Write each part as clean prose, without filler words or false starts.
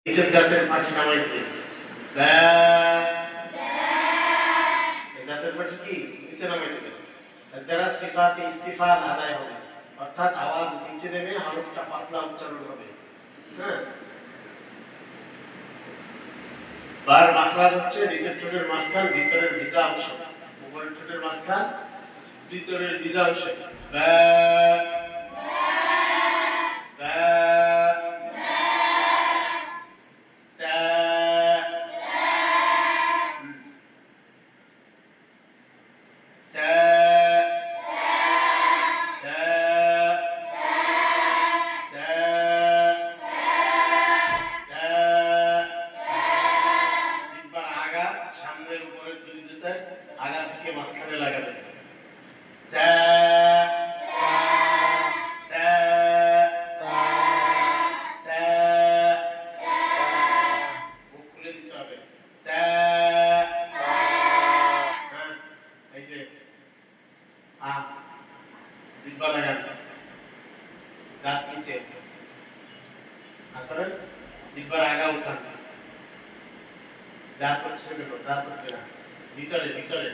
নিচের দাঁতের পাখি নামাই দিবে এই দাঁতের পাখি কি নিচে নামাই দিবে এর দ্বারা সিফাতে ইস্তিফাল আদায় হবে, অর্থাৎ আওয়াজ নিচে নেমে হরফটা পাতলা উচ্চারণ হবে। হ্যাঁ, বার মাখরাজ হচ্ছে নিচের ঠোঁটের মাঝখান ভিতরের ভিজা অংশ, উপরের ঠোঁটের মাঝখান ভিতরের ভিজা অংশ। সামনের উপরে দুই দুতে আগা থেকে মাঝখানে লাগাবেন। মুখ খুলে দিতে হবে। এই যে জিহ্বা লাগান, দাঁত নিচে, তারপরে জিহ্বার আগা উঠান, দাঁত উঠছে কেন, দাঁত উঠবে না, ভিতরে ভিতরে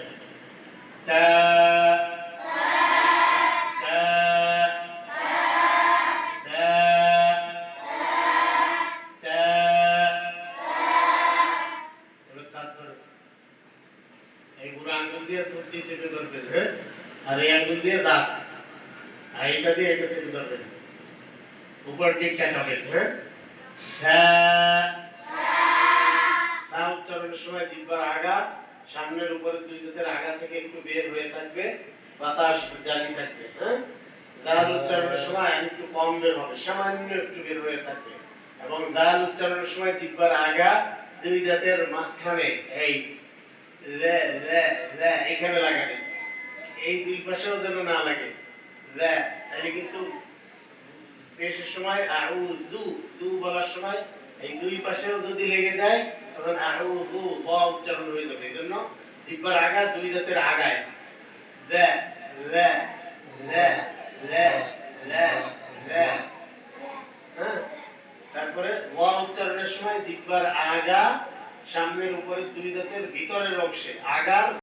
এই বুড়ো আঙ্গুল দিয়ে ঠোঁট দিয়ে চেপে ধরবেন, হ্যাঁ, আর এই আঙ্গুল দিয়ে দাঁত, আর এইটা দিয়ে এটা চেপে ধরবেন, উপর দিকটা টানবেন। হ্যাঁ, উচ্চারণের সময় জিহ্বার আগা সামনের উপরে দুই দাঁতের আগা থেকে একটু বের হয়ে থাকবে, বাতাস জারি থাকবে। হ্যাঁ, দাল উচ্চারণের সময় একটু কম বের হবে, সামান্য একটু বের হয়ে থাকবে। এবং দাল উচ্চারণের সময় জিহ্বার আগা দুই দাঁতের মাঝখানে এই রে রে রে এখানে লাগাবে, এই দুই পাশেও যেন না লাগে রে, তাহলে কিন্তু পেশের সময় আউযু দু বলার সময় এই দুই পাশেও যদি লেগে যায় তখন আউযু ব উচ্চারণ হয়ে যাবে। এজন্য জিহ্বার আগা দুই দাঁতের আগায় রে রে রে রে রে রে। হ্যাঁ, তারপরে ওয়া উচ্চারণের সময় জিহ্বার আগা সামনের উপরে দুই দাঁতের ভিতরের অংশে আগার